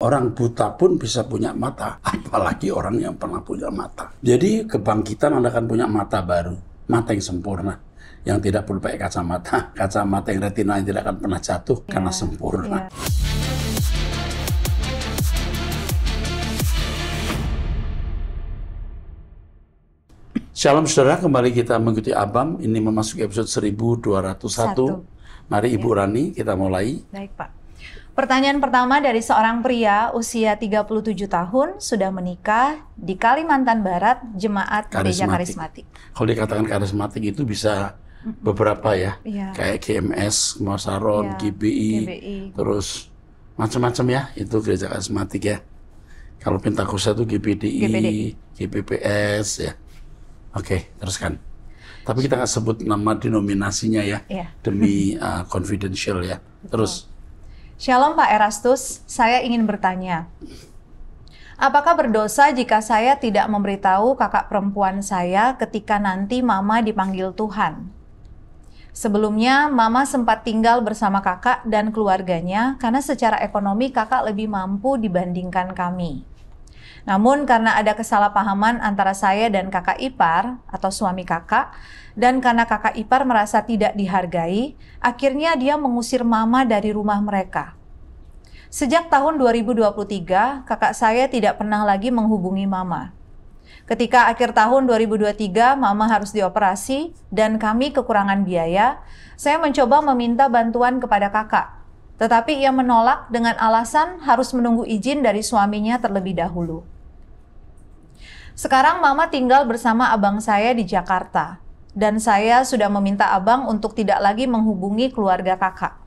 Orang buta pun bisa punya mata, apalagi orang yang pernah punya mata. Jadi kebangkitan Anda akan punya mata baru, mata yang sempurna, yang tidak perlu pakai kacamata. Kacamata yang retina yang tidak akan pernah jatuh karena sempurna. Shalom saudara, kembali kita mengikuti Abam. Ini memasuki episode 1201. Mari Ibu Rani, kita mulai. Baik Pak. Pertanyaan pertama dari seorang pria usia 37 tahun, sudah menikah di Kalimantan Barat, Jemaat Gereja Karismatik. Kalau dikatakan karismatik itu bisa beberapa ya, kayak GMS, Mosaron, GBI, terus macam-macam ya, itu Gereja Karismatik ya. Kalau Pentakosta itu GPDI, GPPS ya. Oke, teruskan. Tapi kita nggak sebut nama denominasinya ya, demi confidential ya. Terus. Shalom Pak Erastus, saya ingin bertanya. Apakah berdosa jika saya tidak memberitahu kakak perempuan saya ketika nanti Mama dipanggil Tuhan? Sebelumnya, Mama sempat tinggal bersama kakak dan keluarganya karena secara ekonomi kakak lebih mampu dibandingkan kami. Namun karena ada kesalahpahaman antara saya dan kakak ipar atau suami kakak, dan karena kakak ipar merasa tidak dihargai, akhirnya dia mengusir Mama dari rumah mereka. Sejak tahun 2023, kakak saya tidak pernah lagi menghubungi Mama. Ketika akhir tahun 2023, Mama harus dioperasi dan kami kekurangan biaya, saya mencoba meminta bantuan kepada kakak. Tetapi ia menolak dengan alasan harus menunggu izin dari suaminya terlebih dahulu. Sekarang Mama tinggal bersama abang saya di Jakarta, dan saya sudah meminta abang untuk tidak lagi menghubungi keluarga kakak.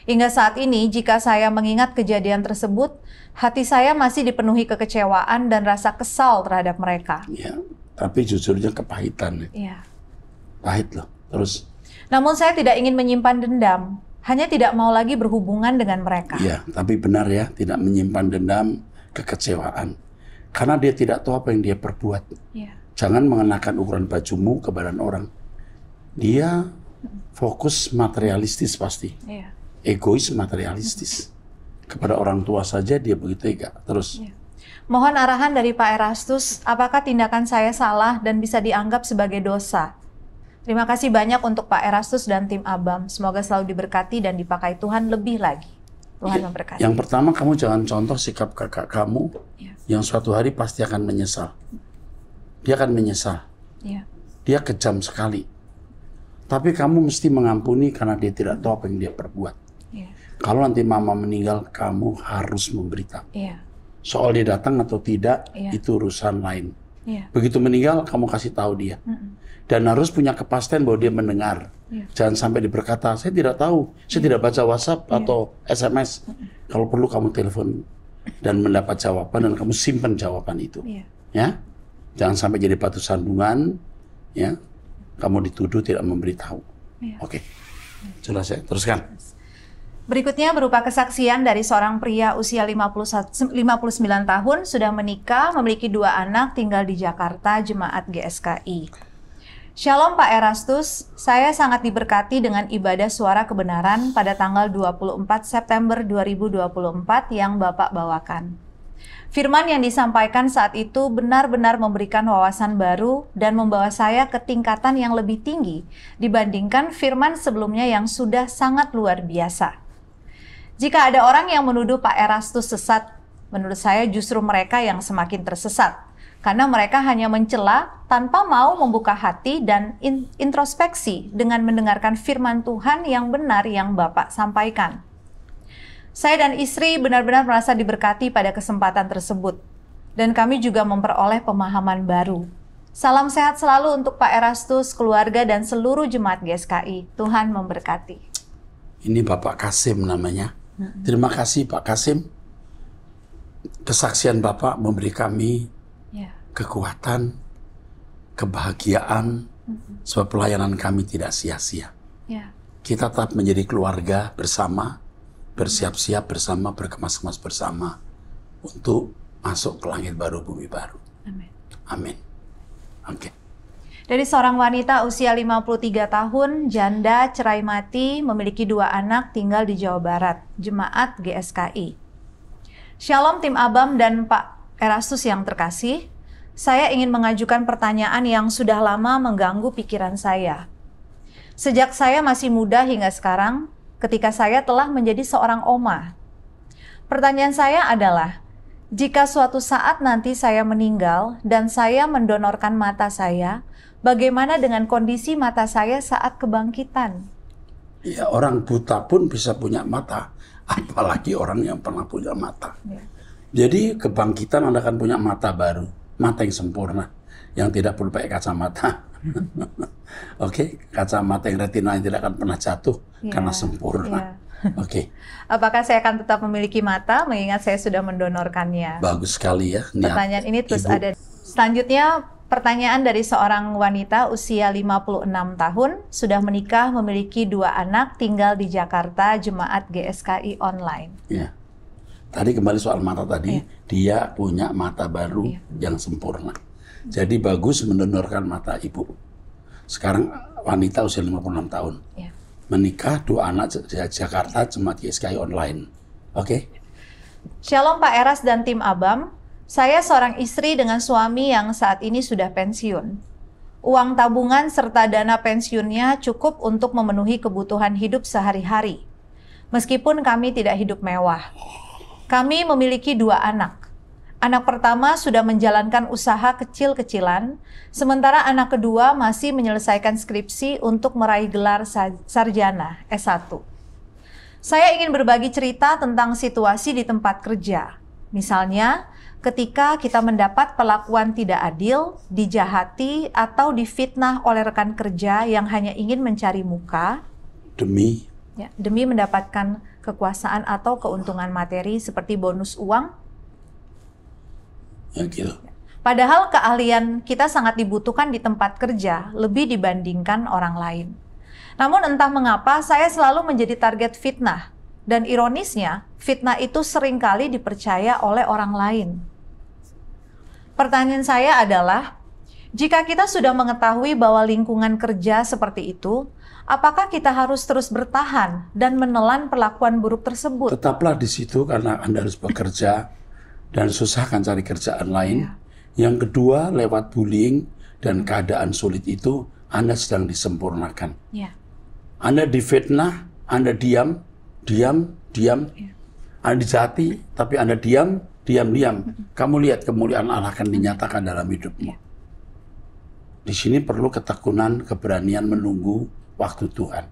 Hingga saat ini, jika saya mengingat kejadian tersebut, hati saya masih dipenuhi kekecewaan dan rasa kesal terhadap mereka. Ya, tapi jujurnya kepahitan. Ya. Pahit loh. Terus. Namun saya tidak ingin menyimpan dendam, hanya tidak mau lagi berhubungan dengan mereka. Iya, tapi benar ya, tidak menyimpan dendam, kekecewaan. Karena dia tidak tahu apa yang dia perbuat. Ya. Jangan mengenakan ukuran bajumu ke badan orang. Dia fokus materialistis pasti. Ya. Egois materialistis. Kepada orang tua saja dia begitu tega. Terus. Ya. Mohon arahan dari Pak Erastus, apakah tindakan saya salah dan bisa dianggap sebagai dosa? Terima kasih banyak untuk Pak Erastus dan tim Abam. Semoga selalu diberkati dan dipakai Tuhan lebih lagi. Tuhan memberkati. Yang pertama, kamu jangan contoh sikap kakak kamu yang suatu hari pasti akan menyesal. Dia akan menyesal. Dia kejam sekali. Tapi kamu mesti mengampuni karena dia tidak tahu apa yang dia perbuat. Kalau nanti Mama meninggal, kamu harus memberitahu. Soal dia datang atau tidak, itu urusan lain. Begitu meninggal, kamu kasih tahu dia. Dan harus punya kepastian bahwa dia mendengar. Jangan sampai dia berkata, saya tidak tahu, saya tidak baca WhatsApp atau SMS. Kalau perlu kamu telepon dan mendapat jawaban dan kamu simpan jawaban itu. Ya, jangan sampai jadi batu sandungan. Ya, kamu dituduh tidak memberitahu. Oke, jelas ya. Teruskan. Berikutnya berupa kesaksian dari seorang pria usia 59 tahun, sudah menikah, memiliki 2 anak, tinggal di Jakarta, Jemaat GSKI. Shalom Pak Erastus, saya sangat diberkati dengan ibadah suara kebenaran pada tanggal 24 September 2024 yang Bapak bawakan. Firman yang disampaikan saat itu benar-benar memberikan wawasan baru dan membawa saya ke tingkatan yang lebih tinggi dibandingkan firman sebelumnya yang sudah sangat luar biasa. Jika ada orang yang menuduh Pak Erastus sesat, menurut saya justru mereka yang semakin tersesat. Karena mereka hanya mencela tanpa mau membuka hati dan introspeksi dengan mendengarkan firman Tuhan yang benar yang Bapak sampaikan. Saya dan istri benar-benar merasa diberkati pada kesempatan tersebut. Dan kami juga memperoleh pemahaman baru. Salam sehat selalu untuk Pak Erastus, keluarga, dan seluruh jemaat GSKI. Tuhan memberkati. Ini Bapak Kasim namanya. Terima kasih Pak Kasim. Kesaksian Bapak memberi kami kekuatan, kebahagiaan, sebab pelayanan kami tidak sia-sia. Kita tetap menjadi keluarga bersama, bersiap-siap bersama, berkemas-kemas bersama untuk masuk ke langit baru, bumi baru. Amin. Oke. Dari seorang wanita usia 53 tahun, janda, cerai mati, memiliki 2 anak, tinggal di Jawa Barat, Jemaat GSKI. Shalom tim Abam dan Pak Erastus yang terkasih. Saya ingin mengajukan pertanyaan yang sudah lama mengganggu pikiran saya. Sejak saya masih muda hingga sekarang, ketika saya telah menjadi seorang oma. Pertanyaan saya adalah, jika suatu saat nanti saya meninggal dan saya mendonorkan mata saya, bagaimana dengan kondisi mata saya saat kebangkitan? Ya, orang buta pun bisa punya mata, apalagi orang yang pernah punya mata. Ya. Jadi kebangkitan Anda akan punya mata baru, mata yang sempurna, yang tidak perlu pakai kacamata. Oke, kacamata yang retina yang tidak akan pernah jatuh karena sempurna. Oke. Apakah saya akan tetap memiliki mata mengingat saya sudah mendonorkannya? Bagus sekali ya. Pertanyaan ini terus ada. Selanjutnya, pertanyaan dari seorang wanita usia 56 tahun, sudah menikah, memiliki 2 anak, tinggal di Jakarta, jemaat GSKI online. Ya. Tadi kembali soal mata tadi, dia punya mata baru yang sempurna. Jadi bagus mendonorkan mata ibu. Sekarang wanita usia 56 tahun. Menikah, 2 anak di Jakarta, jemaat GSKI online. Oke? Shalom Pak Eras dan tim Abam. Saya seorang istri dengan suami yang saat ini sudah pensiun. Uang tabungan serta dana pensiunnya cukup untuk memenuhi kebutuhan hidup sehari-hari. Meskipun kami tidak hidup mewah. Kami memiliki 2 anak. Anak pertama sudah menjalankan usaha kecil-kecilan, sementara anak kedua masih menyelesaikan skripsi untuk meraih gelar sarjana S1. Saya ingin berbagi cerita tentang situasi di tempat kerja. Misalnya, ketika kita mendapat perlakuan tidak adil, dijahati, atau difitnah oleh rekan kerja yang hanya ingin mencari muka demi mendapatkan kekuasaan atau keuntungan materi seperti bonus uang. Ya, gitu. Padahal keahlian kita sangat dibutuhkan di tempat kerja lebih dibandingkan orang lain. Namun entah mengapa saya selalu menjadi target fitnah. Dan ironisnya, fitnah itu seringkali dipercaya oleh orang lain. Pertanyaan saya adalah, jika kita sudah mengetahui bahwa lingkungan kerja seperti itu, apakah kita harus terus bertahan dan menelan perlakuan buruk tersebut? Tetaplah di situ karena Anda harus bekerja dan susah kan cari kerjaan lain. Yang kedua, lewat bullying dan keadaan sulit itu, Anda sedang disempurnakan. Anda difitnah, Anda diam. Anda dijahati, tapi Anda diam. Kamu lihat kemuliaan Allah akan dinyatakan dalam hidupmu. Di sini perlu ketekunan, keberanian menunggu waktu Tuhan.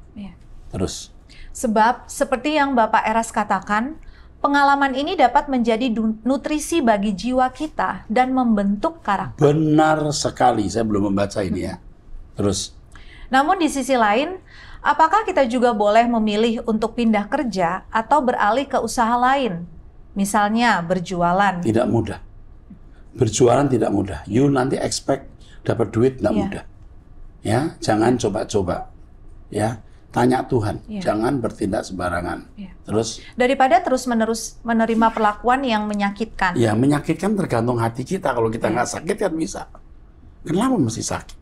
Terus. Sebab, seperti yang Bapak Eras katakan, pengalaman ini dapat menjadi nutrisi bagi jiwa kita dan membentuk karakter. Benar sekali, saya belum membaca ini ya. Terus. Namun di sisi lain, apakah kita juga boleh memilih untuk pindah kerja atau beralih ke usaha lain? Misalnya berjualan. Tidak mudah. Berjualan tidak mudah. You nanti expect dapat duit tidak mudah. Ya, jangan coba-coba. Ya. Tanya Tuhan, jangan bertindak sembarangan. Terus daripada terus-menerus menerima perlakuan yang menyakitkan. Ya, menyakitkan tergantung hati kita. Kalau kita nggak sakit kan bisa. Kenapa mesti sakit?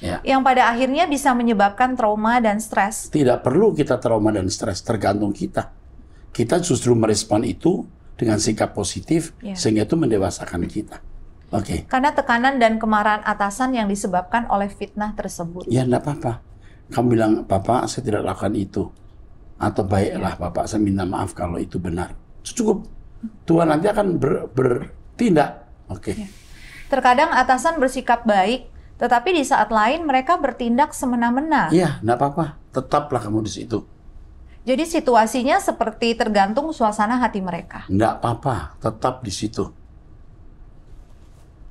Ya. Yang pada akhirnya bisa menyebabkan trauma dan stres. Tidak perlu kita trauma dan stres, tergantung kita. Kita justru merespon itu dengan sikap positif, sehingga itu mendewasakan kita. Oke. Karena tekanan dan kemarahan atasan yang disebabkan oleh fitnah tersebut. Ya, enggak apa-apa. Kamu bilang, Bapak, saya tidak lakukan itu. Atau baiklah, Bapak, saya minta maaf kalau itu benar. Cukup. Tuhan nanti akan bertindak. Oke. Terkadang atasan bersikap baik, tetapi di saat lain mereka bertindak semena-mena. Iya, enggak apa-apa. Tetaplah kamu di situ. Jadi situasinya seperti tergantung suasana hati mereka. Enggak apa-apa. Tetap di situ.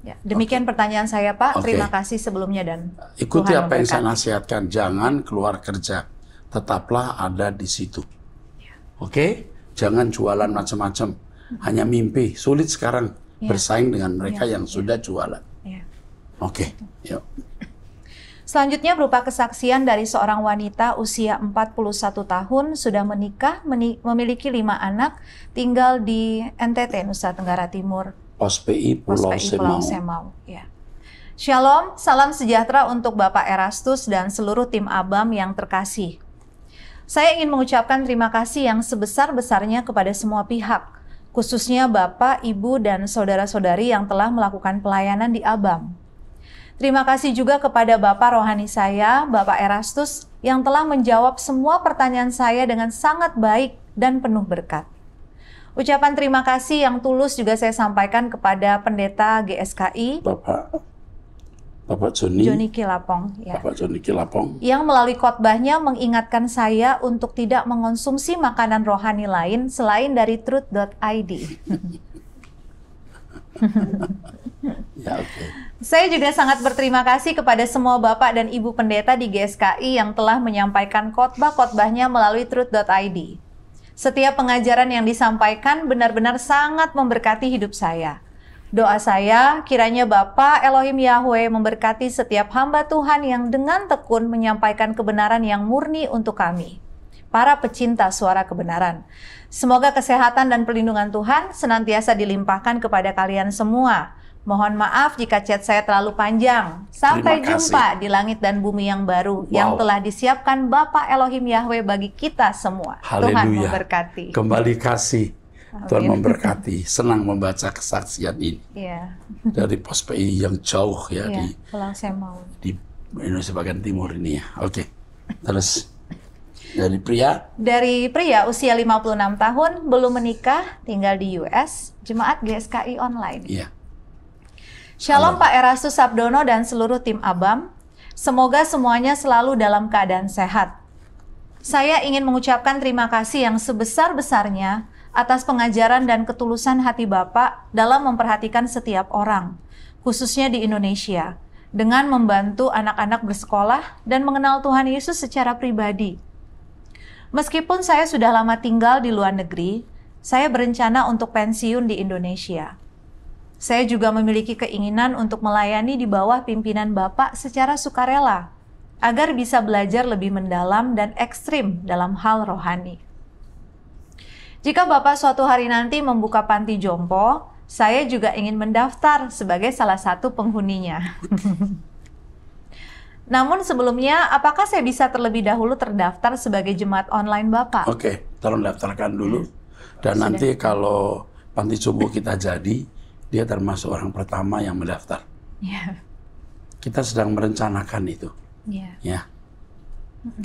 Ya, demikian pertanyaan saya, Pak. Terima kasih sebelumnya dan ikuti apa yang saya nasihatkan. Jangan keluar kerja. Tetaplah ada di situ. Oke? Jangan jualan macam-macam. Hanya mimpi. Sulit sekarang bersaing dengan mereka yang sudah jualan. Oke. Yuk. Selanjutnya berupa kesaksian dari seorang wanita usia 41 tahun, sudah menikah, memiliki 5 anak, tinggal di NTT, Nusa Tenggara Timur. POSPI Pulau Semau. Ya. Shalom, salam sejahtera untuk Bapak Erastus dan seluruh tim Abam yang terkasih. Saya ingin mengucapkan terima kasih yang sebesar-besarnya kepada semua pihak, khususnya Bapak, Ibu, dan saudara-saudari yang telah melakukan pelayanan di ABAM. Terima kasih juga kepada Bapak rohani saya, Bapak Erastus, yang telah menjawab semua pertanyaan saya dengan sangat baik dan penuh berkat. Ucapan terima kasih yang tulus juga saya sampaikan kepada Pendeta GSKI, Bapak Joni Kilapong, ya. Bapak Joni Kilapong, yang melalui khotbahnya mengingatkan saya untuk tidak mengonsumsi makanan rohani lain selain dari truth.id. Ya, okay. Saya juga sangat berterima kasih kepada semua Bapak dan Ibu Pendeta di GSKI yang telah menyampaikan khotbah-khotbahnya melalui truth.id. Setiap pengajaran yang disampaikan benar-benar sangat memberkati hidup saya. Doa saya, kiranya Bapa Elohim Yahweh memberkati setiap hamba Tuhan yang dengan tekun menyampaikan kebenaran yang murni untuk kami, para pecinta suara kebenaran. Semoga kesehatan dan perlindungan Tuhan senantiasa dilimpahkan kepada kalian semua. Mohon maaf jika chat saya terlalu panjang. Sampai jumpa di langit dan bumi yang baru yang telah disiapkan Bapa Elohim Yahweh bagi kita semua. Haleluya. Tuhan memberkati. Kembali kasih. Tuhan memberkati. Senang membaca kesaksian ini. Yeah. Dari pos PI yang jauh ya, di Indonesia bagian timur ini ya. Oke. Terus dari pria? Dari pria usia 56 tahun, belum menikah, tinggal di US, Jemaat GSKI online. Iya. Shalom Pak Erastus Sabdono dan seluruh tim ABAM. Semoga semuanya selalu dalam keadaan sehat. Saya ingin mengucapkan terima kasih yang sebesar-besarnya atas pengajaran dan ketulusan hati Bapak dalam memperhatikan setiap orang, khususnya di Indonesia, dengan membantu anak-anak bersekolah dan mengenal Tuhan Yesus secara pribadi. Meskipun saya sudah lama tinggal di luar negeri, saya berencana untuk pensiun di Indonesia. Saya juga memiliki keinginan untuk melayani di bawah pimpinan Bapak secara sukarela, agar bisa belajar lebih mendalam dan ekstrim dalam hal rohani. Jika Bapak suatu hari nanti membuka panti jompo, saya juga ingin mendaftar sebagai salah satu penghuninya. Namun sebelumnya, apakah saya bisa terlebih dahulu terdaftar sebagai jemaat online Bapak? Oke, tolong daftarkan dulu. Dan nanti kalau panti jompo kita jadi, dia termasuk orang pertama yang mendaftar. Yeah. Kita sedang merencanakan itu. Yeah. Ya.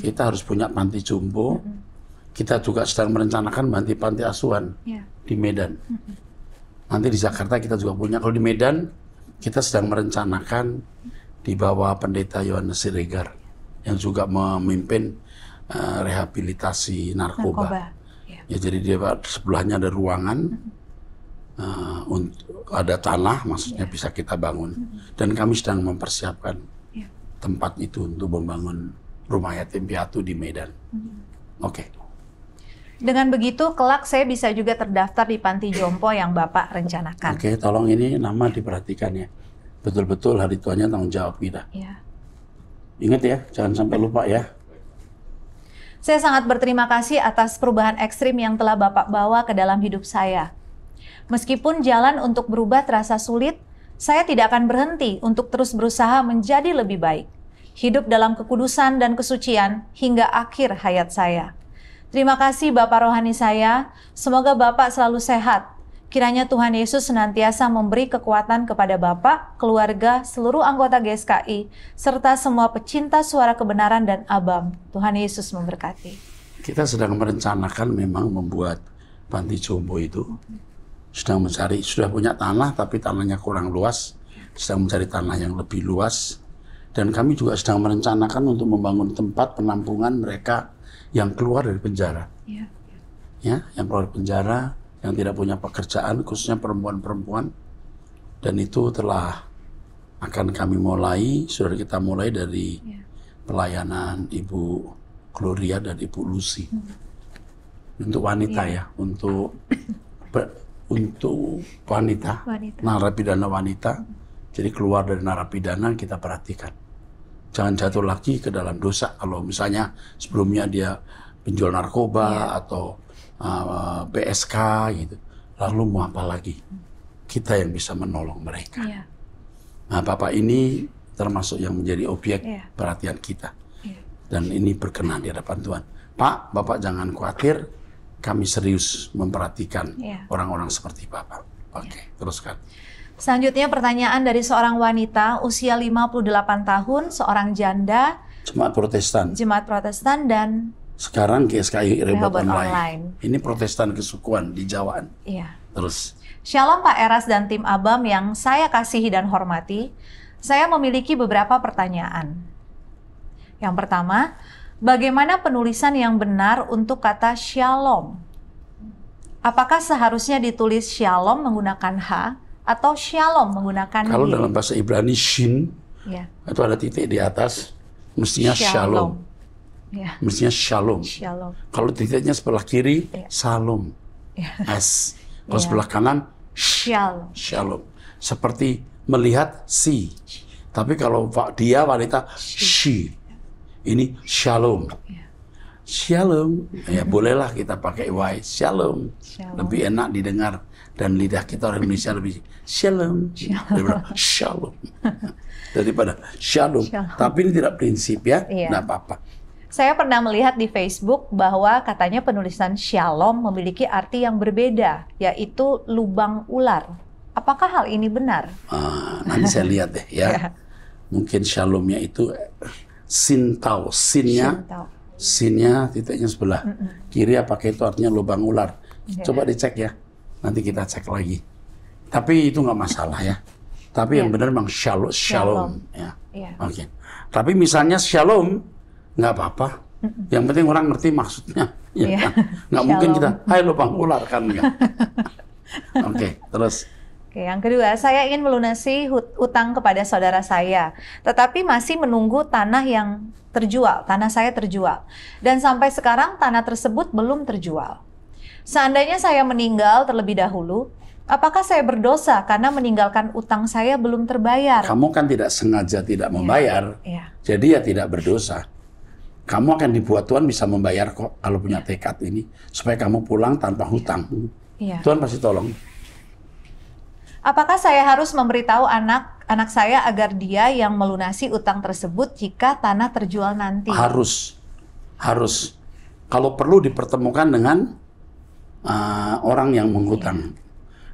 Kita harus punya panti jompo. Kita juga sedang merencanakan panti asuhan di Medan. Nanti di Jakarta kita juga punya. Kalau di Medan, kita sedang merencanakan di bawah Pendeta Yohanes Siregar yang juga memimpin rehabilitasi narkoba. Ya, jadi dia sebelahnya ada ruangan. Ada tanah, maksudnya bisa kita bangun. Dan kami sedang mempersiapkan tempat itu untuk membangun rumah yatim piatu di Medan. Oke. Dengan begitu, kelak saya bisa juga terdaftar di panti jompo yang Bapak rencanakan. Oke, tolong ini nama diperhatikan ya. Betul-betul hari tuanya tanggung jawab kita. Ya. Ingat ya, jangan sampai lupa ya. Saya sangat berterima kasih atas perubahan ekstrim yang telah Bapak bawa ke dalam hidup saya. Meskipun jalan untuk berubah terasa sulit, saya tidak akan berhenti untuk terus berusaha menjadi lebih baik. Hidup dalam kekudusan dan kesucian hingga akhir hayat saya. Terima kasih Bapak rohani saya, semoga Bapak selalu sehat. Kiranya Tuhan Yesus senantiasa memberi kekuatan kepada Bapak, keluarga, seluruh anggota GSKI, serta semua pecinta suara kebenaran dan ABAM. Tuhan Yesus memberkati. Kita sedang merencanakan memang membuat panti jompo itu. Sedang mencari, sudah punya tanah tapi tanahnya kurang luas, sedang mencari tanah yang lebih luas, dan kami juga sedang merencanakan untuk membangun tempat penampungan mereka yang keluar dari penjara, ya, yang keluar dari penjara, yang tidak punya pekerjaan, khususnya perempuan-perempuan, dan itu telah akan kami mulai, sudah kita mulai dari pelayanan Ibu Gloria dan Ibu Lucy, untuk wanita ya, untuk wanita, narapidana wanita. Jadi keluar dari narapidana kita perhatikan. Jangan jatuh lagi ke dalam dosa. Kalau misalnya sebelumnya dia penjual narkoba atau PSK gitu. Lalu mau apa lagi? Kita yang bisa menolong mereka. Nah, Bapak ini termasuk yang menjadi objek perhatian kita. Dan ini berkenan di hadapan Tuhan. Pak, Bapak jangan khawatir. kami serius memperhatikan orang-orang seperti Bapak. Teruskan. Selanjutnya pertanyaan dari seorang wanita usia 58 tahun, seorang janda, Jemaat Protestan dan sekarang GSKI Rehoboth Online. Online. Ini Protestan kesukuan di Jawaan. Iya. Terus. Shalom Pak Eras dan tim Abam yang saya kasihi dan hormati. Saya memiliki beberapa pertanyaan. Yang pertama, bagaimana penulisan yang benar untuk kata shalom? Apakah seharusnya ditulis shalom menggunakan H atau shalom menggunakan Y? Kalau dalam bahasa Ibrani shin, itu ada titik di atas, mestinya shalom. Mestinya shalom. Kalau titiknya sebelah kiri, shalom. S. Kalau sebelah kanan, shalom. Seperti melihat si. Tapi kalau dia wanita, she. Ini shalom. Shalom. Ya bolehlah kita pakai Y. Shalom. Lebih enak didengar. Dan lidah kita orang Indonesia lebih shalom. Shalom. Daripada shalom. Tapi ini tidak prinsip ya. Tidak apa-apa. Saya pernah melihat di Facebook bahwa katanya penulisan shalom memiliki arti yang berbeda, yaitu lubang ular. Apakah hal ini benar? Nanti saya lihat deh ya. Mungkin shalomnya itu sintau, sinnya titiknya sebelah kiri, apakah itu artinya lubang ular? Coba dicek ya. Nanti kita cek lagi. Tapi itu nggak masalah ya. Tapi yang benar memang shalom. Ya. Oke. Tapi misalnya shalom nggak apa-apa. Yang penting orang ngerti maksudnya. Ya, nggak mungkin kita, hai lubang ular kan nggak. Oke, terus. Oke, yang kedua, saya ingin melunasi utang kepada saudara saya, tetapi masih menunggu tanah yang terjual. Tanah saya terjual. Dan sampai sekarang tanah tersebut belum terjual. Seandainya saya meninggal terlebih dahulu, apakah saya berdosa karena meninggalkan utang saya belum terbayar? Kamu kan tidak sengaja tidak membayar, jadi ya tidak berdosa. Kamu akan dibuat Tuhan bisa membayar kok kalau punya tekad ini, supaya kamu pulang tanpa hutang. Tuhan pasti tolong. Apakah saya harus memberitahu anak saya agar dia yang melunasi utang tersebut jika tanah terjual nanti? Harus. Kalau perlu dipertemukan dengan orang yang menghutang.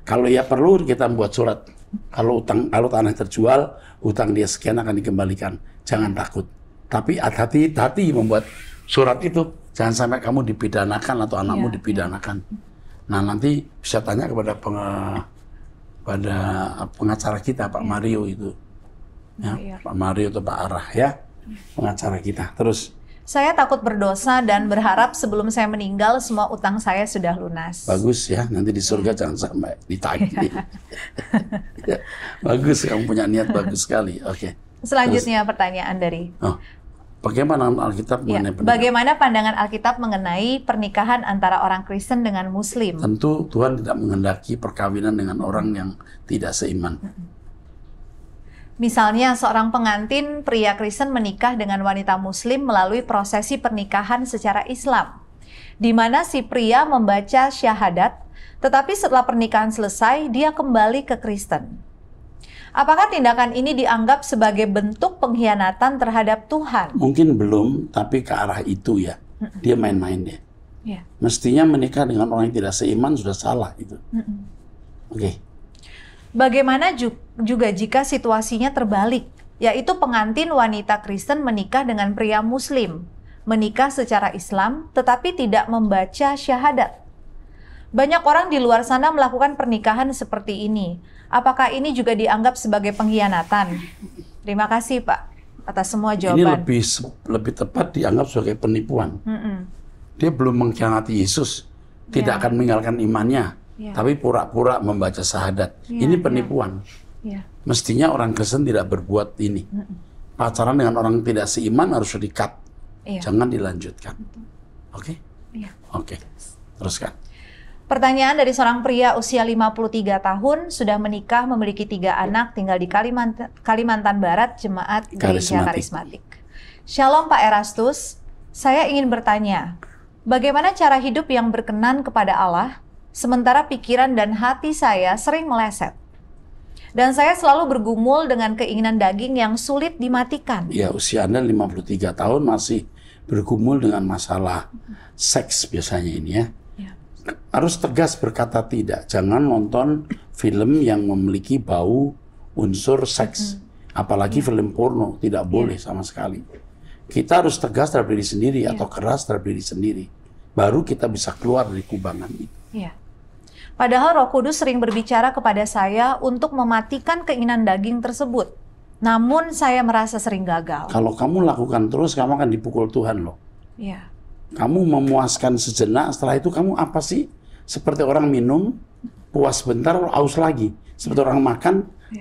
Kalau ya perlu kita membuat surat. Kalau tanah terjual, hutang dia sekian akan dikembalikan. Jangan takut. Tapi hati-hati membuat surat itu. Jangan sampai kamu dipidanakan atau anakmu dipidanakan. Nah nanti bisa tanya kepada pengacara kita, Pak Mario itu. Ya, Pak Mario atau Pak Arah ya. Pengacara kita. Terus. Saya takut berdosa dan berharap sebelum saya meninggal semua utang saya sudah lunas. Bagus ya, nanti di surga jangan sampai ditagih. Ya, bagus, kamu punya niat bagus sekali. Oke. Selanjutnya pertanyaan dari. Bagaimana Alkitab mengenai pernikahan? Bagaimana pandangan Alkitab mengenai pernikahan antara orang Kristen dengan Muslim? Tentu Tuhan tidak menghendaki perkawinan dengan orang yang tidak seiman. Misalnya seorang pengantin pria Kristen menikah dengan wanita Muslim melalui prosesi pernikahan secara Islam, di mana si pria membaca syahadat, tetapi setelah pernikahan selesai dia kembali ke Kristen. Apakah tindakan ini dianggap sebagai bentuk pengkhianatan terhadap Tuhan? Mungkin belum, tapi ke arah itu ya. Dia main-main deh. Mestinya menikah dengan orang yang tidak seiman sudah salah itu. Oke. Bagaimana juga jika situasinya terbalik, yaitu pengantin wanita Kristen menikah dengan pria Muslim, menikah secara Islam tetapi tidak membaca syahadat. Banyak orang di luar sana melakukan pernikahan seperti ini. Apakah ini juga dianggap sebagai pengkhianatan? Terima kasih Pak atas semua jawaban. Ini lebih tepat dianggap sebagai penipuan. Dia belum mengkhianati Yesus, tidak akan meninggalkan imannya. Tapi pura-pura membaca syahadat. Ini penipuan. Mestinya orang Kristen tidak berbuat ini. Pacaran dengan orang tidak seiman harus di-cut. Jangan dilanjutkan. Oke? Oke. Teruskan. Pertanyaan dari seorang pria usia 53 tahun, sudah menikah, memiliki 3 anak, tinggal di Kalimantan Barat, Jemaat Gereja Karismatik. Shalom Pak Erastus, saya ingin bertanya, bagaimana cara hidup yang berkenan kepada Allah, sementara pikiran dan hati saya sering meleset. Dan saya selalu bergumul dengan keinginan daging yang sulit dimatikan. Ya, usia Anda 53 tahun masih bergumul dengan masalah seks biasanya ini ya. harus tegas berkata tidak. Jangan nonton film yang memiliki bau unsur seks. Apalagi film porno, tidak boleh sama sekali. Kita harus tegas terhadap diri sendiri atau keras terhadap diri sendiri. Baru kita bisa keluar dari kubangan itu. Iya. Padahal Roh Kudus sering berbicara kepada saya untuk mematikan keinginan daging tersebut. Namun saya merasa sering gagal. Kalau kamu lakukan terus, kamu akan dipukul Tuhan loh. Iya. Kamu memuaskan sejenak, setelah itu kamu apa sih? Seperti orang minum, puas sebentar, haus lagi. Seperti orang makan,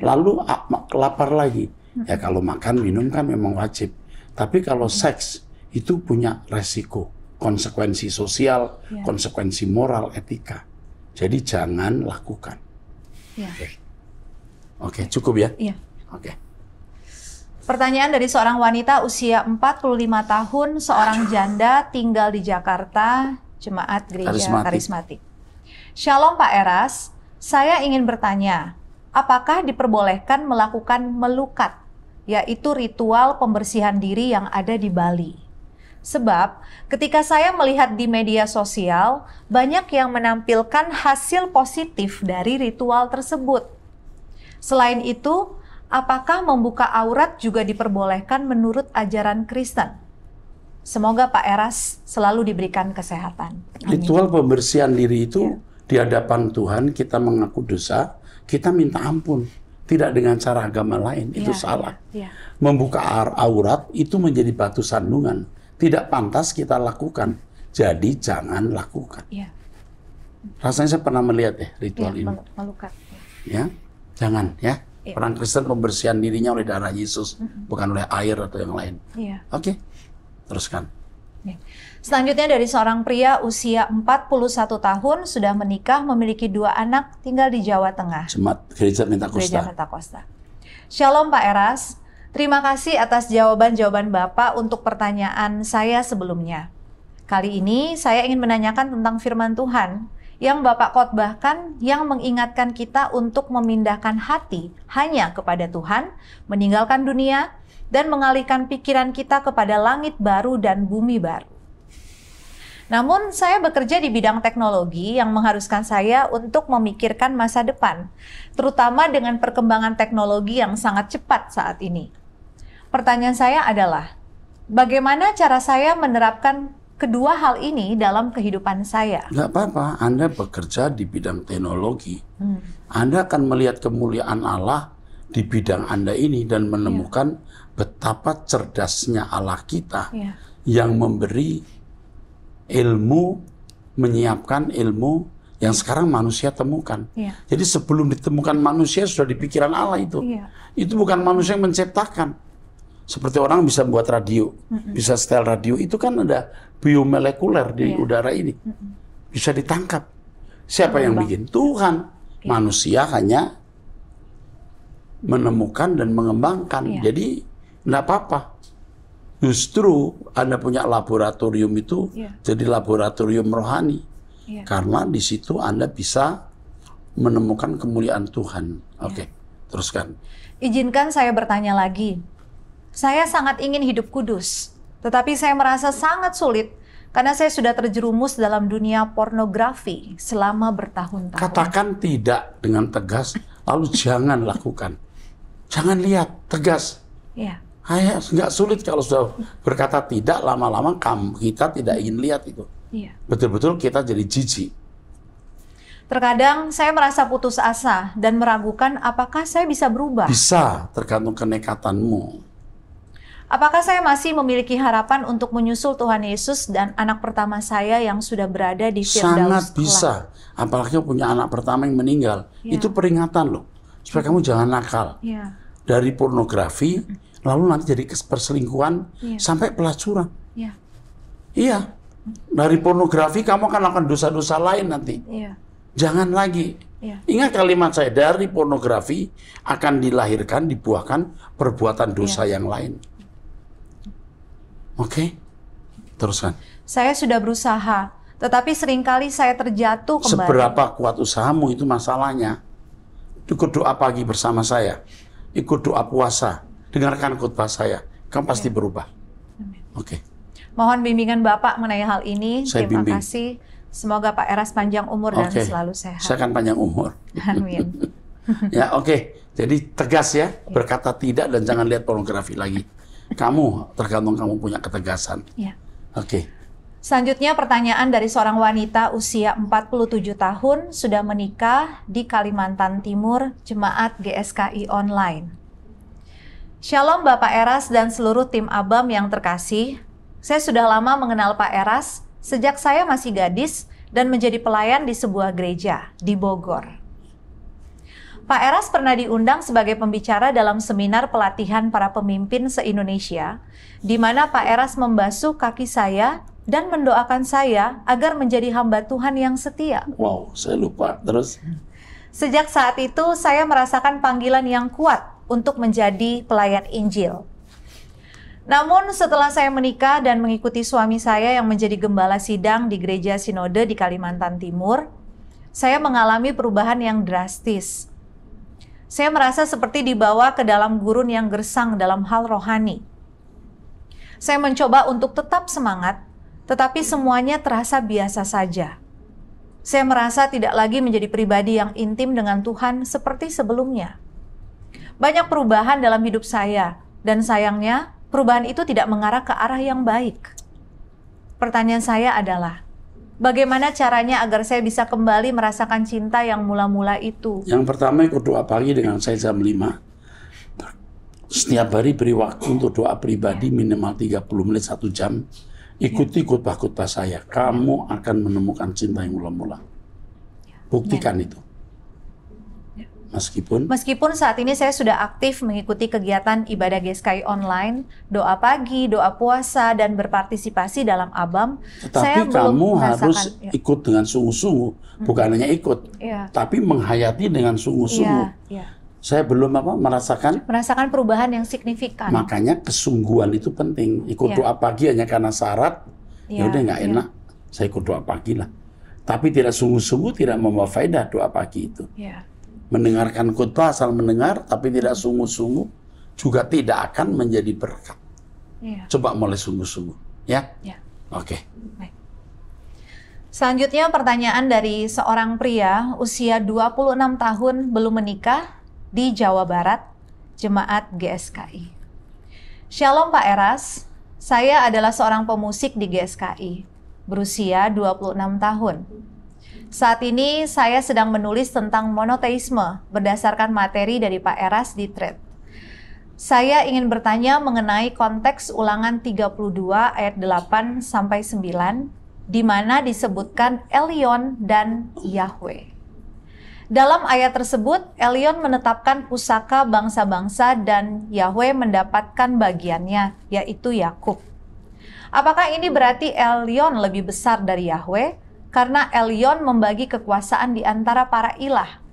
lalu lapar lagi. Ya kalau makan, minum kan memang wajib. Tapi kalau seks, itu punya resiko. Konsekuensi sosial, konsekuensi moral, etika. Jadi jangan lakukan. Oke, cukup ya? Iya. Oke. Pertanyaan dari seorang wanita usia 45 tahun, seorang janda tinggal di Jakarta, Jemaat Gereja Karismatik. Shalom Pak Eras, saya ingin bertanya, apakah diperbolehkan melakukan melukat, yaitu ritual pembersihan diri yang ada di Bali? Sebab ketika saya melihat di media sosial, banyak yang menampilkan hasil positif dari ritual tersebut. Selain itu, apakah membuka aurat juga diperbolehkan menurut ajaran Kristen? Semoga Pak Eras selalu diberikan kesehatan. Amin. Ritual pembersihan diri itu di hadapan Tuhan kita mengaku dosa, kita minta ampun. Tidak dengan cara agama lain, itu salah. Membuka aurat itu menjadi batu sandungan. Tidak pantas kita lakukan. Jadi jangan lakukan. Rasanya saya pernah melihat ritual ini. Melukat. Ya, jangan ya. Orang Kristen pembersihan dirinya oleh darah Yesus, bukan oleh air atau yang lain. Oke, teruskan. Selanjutnya dari seorang pria usia 41 tahun, sudah menikah, memiliki 2 anak, tinggal di Jawa Tengah. Jemaat Gereja Pentakosta. Shalom Pak Eras, terima kasih atas jawaban-jawaban Bapak untuk pertanyaan saya sebelumnya. Kali ini saya ingin menanyakan tentang firman Tuhan yang Bapak khotbahkan yang mengingatkan kita untuk memindahkan hati hanya kepada Tuhan, meninggalkan dunia, dan mengalihkan pikiran kita kepada langit baru dan bumi baru. Namun saya bekerja di bidang teknologi yang mengharuskan saya untuk memikirkan masa depan, terutama dengan perkembangan teknologi yang sangat cepat saat ini. Pertanyaan saya adalah, bagaimana cara saya menerapkan kedua hal ini dalam kehidupan saya? Nggak apa-apa, Anda bekerja di bidang teknologi. Anda akan melihat kemuliaan Allah di bidang Anda ini dan menemukan betapa cerdasnya Allah kita yang memberi ilmu, menyiapkan ilmu yang sekarang manusia temukan. Jadi sebelum ditemukan manusia sudah di pikiran Allah itu. Itu bukan manusia yang menciptakan. Seperti orang bisa buat radio, bisa setel radio, itu kan ada biomolekuler di udara ini. Bisa ditangkap. Siapa yang bikin? Tuhan. Manusia hanya menemukan dan mengembangkan. Jadi, enggak apa-apa. Justru Anda punya laboratorium itu jadi laboratorium rohani. Karena di situ Anda bisa menemukan kemuliaan Tuhan. Oke, teruskan. Izinkan saya bertanya lagi. Saya sangat ingin hidup kudus, tetapi saya merasa sangat sulit karena saya sudah terjerumus dalam dunia pornografi selama bertahun-tahun. Katakan tidak dengan tegas, lalu jangan lakukan. Jangan lihat, tegas. Nggak sulit kalau sudah berkata tidak, lama-lama kita tidak ingin lihat itu. Betul-betul kita jadi jijik. Terkadang saya merasa putus asa dan meragukan apakah saya bisa berubah. Bisa, tergantung kenekatanmu. Apakah saya masih memiliki harapan untuk menyusul Tuhan Yesus dan anak pertama saya yang sudah berada di Firdaus? Sangat bisa. Apalagi punya anak pertama yang meninggal. Itu peringatan loh. Supaya kamu jangan nakal. Dari pornografi, lalu nanti jadi perselingkuhan, sampai pelacuran. Iya. Dari pornografi kamu akan melakukan dosa-dosa lain nanti. Jangan lagi. Ingat kalimat saya, dari pornografi akan dilahirkan, dibuahkan perbuatan dosa yang lain. Oke, teruskan. Saya sudah berusaha, tetapi seringkali saya terjatuh kembali. Seberapa kuat usahamu itu masalahnya. Ikut doa pagi bersama saya. Ikut doa puasa. Dengarkan khotbah saya. Kamu pasti berubah. Oke. Mohon bimbingan Bapak mengenai hal ini. Saya Terima bimbing. kasih. Semoga Pak Eras panjang umur dan selalu sehat. Saya akan panjang umur. Amin. Ya, Jadi tegas ya, berkata tidak dan jangan lihat pornografi lagi. Kamu, tergantung kamu punya ketegasan. Ya. Selanjutnya pertanyaan dari seorang wanita usia 47 tahun, sudah menikah di Kalimantan Timur, Jemaat GSKI Online. Shalom Bapak Eras dan seluruh tim ABAM yang terkasih. Saya sudah lama mengenal Pak Eras, sejak saya masih gadis dan menjadi pelayan di sebuah gereja di Bogor. Pak Eras pernah diundang sebagai pembicara dalam seminar pelatihan para pemimpin se-Indonesia, di mana Pak Eras membasuh kaki saya dan mendoakan saya agar menjadi hamba Tuhan yang setia. Wow, saya lupa. Terus? Sejak saat itu, saya merasakan panggilan yang kuat untuk menjadi pelayan Injil. Namun setelah saya menikah dan mengikuti suami saya yang menjadi gembala sidang di Gereja Sinode di Kalimantan Timur, saya mengalami perubahan yang drastis. Saya merasa seperti dibawa ke dalam gurun yang gersang dalam hal rohani. Saya mencoba untuk tetap semangat, tetapi semuanya terasa biasa saja. Saya merasa tidak lagi menjadi pribadi yang intim dengan Tuhan seperti sebelumnya. Banyak perubahan dalam hidup saya, dan sayangnya perubahan itu tidak mengarah ke arah yang baik. Pertanyaan saya adalah, bagaimana caranya agar saya bisa kembali merasakan cinta yang mula-mula itu? Yang pertama, ikut doa pagi dengan saya jam 5. Setiap hari beri waktu untuk doa pribadi minimal 30 menit 1 jam. Ikuti khotbah-khotbah saya. Kamu akan menemukan cinta yang mula-mula. Buktikan itu. Meskipun saat ini saya sudah aktif mengikuti kegiatan ibadah GSKI online, doa pagi, doa puasa, dan berpartisipasi dalam ABAM, tetapi saya kamu harus ikut dengan sungguh-sungguh, bukan hanya ikut, tapi menghayati dengan sungguh-sungguh. Saya belum merasakan perubahan yang signifikan. Makanya kesungguhan itu penting. Ikut doa pagi hanya karena syarat, ya udah nggak enak. Saya ikut doa pagi lah. Tapi tidak sungguh-sungguh, tidak membawa faedah doa pagi itu. Mendengarkan khotbah asal mendengar, tapi tidak sungguh-sungguh, juga tidak akan menjadi berkat. Coba mulai sungguh-sungguh, ya? Oke. Baik. Selanjutnya pertanyaan dari seorang pria usia 26 tahun belum menikah di Jawa Barat, Jemaat GSKI. Shalom Pak Eras, saya adalah seorang pemusik di GSKI, berusia 26 tahun. Saat ini saya sedang menulis tentang monoteisme berdasarkan materi dari Pak Eras di Thread. Saya ingin bertanya mengenai konteks Ulangan 32 ayat 8-9, di mana disebutkan Elyon dan Yahweh. Dalam ayat tersebut, Elyon menetapkan pusaka bangsa-bangsa dan Yahweh mendapatkan bagiannya, yaitu Yakub. Apakah ini berarti Elyon lebih besar dari Yahweh? Karena Elyon membagi kekuasaan di antara para ilah.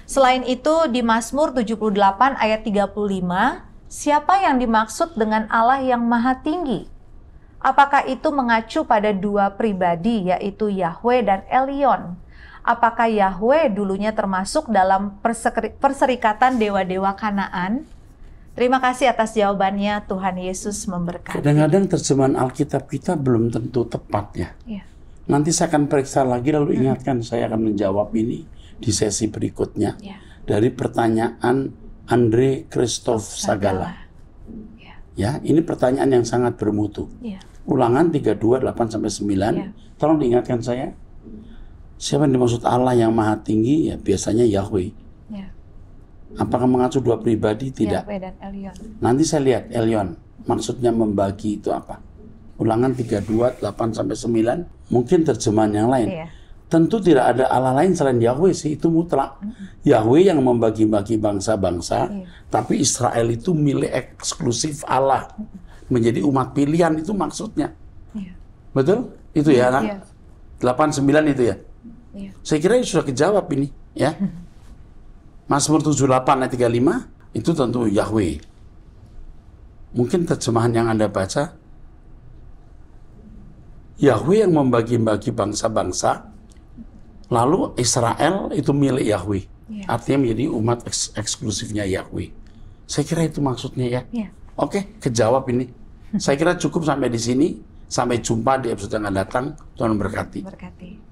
Selain itu, di Mazmur 78 ayat 35, siapa yang dimaksud dengan Allah yang Maha Tinggi? Apakah itu mengacu pada dua pribadi, yaitu Yahweh dan Elyon? Apakah Yahweh dulunya termasuk dalam perserikatan dewa-dewa Kanaan? Terima kasih atas jawabannya, Tuhan Yesus memberkati. Kadang-kadang terjemahan Alkitab kita belum tentu tepat ya. Nanti saya akan periksa lagi lalu ingatkan, saya akan menjawab ini di sesi berikutnya. Dari pertanyaan Andre Christoph Sagala. Ya, ini pertanyaan yang sangat bermutu. Ulangan 32, 8-9, tolong diingatkan saya. Siapa yang dimaksud Allah yang Maha Tinggi? Ya biasanya Yahweh. Apakah mengacu dua pribadi? Tidak. Yahweh dan Elyon. Nanti saya lihat Elyon. Maksudnya membagi itu apa? Ulangan 32, 8-9. Mungkin terjemahan yang lain. Tentu tidak ada Allah lain selain Yahweh sih. Itu mutlak. Yahweh yang membagi-bagi bangsa-bangsa. Tapi Israel itu milik eksklusif Allah. Menjadi umat pilihan itu maksudnya. Betul? Itu ya anak? 8-9 itu ya? Saya kira sudah kejawab ini, ya. Mazmur 78 ayat 35 itu tentu Yahweh. Mungkin terjemahan yang Anda baca, Yahweh yang membagi-bagi bangsa-bangsa, lalu Israel itu milik Yahweh. Artinya menjadi umat eksklusifnya Yahweh. Saya kira itu maksudnya ya. Oke, kejawab ini. Saya kira cukup sampai di sini. Sampai jumpa di episode yang akan datang. Tuhan memberkati. Berkati.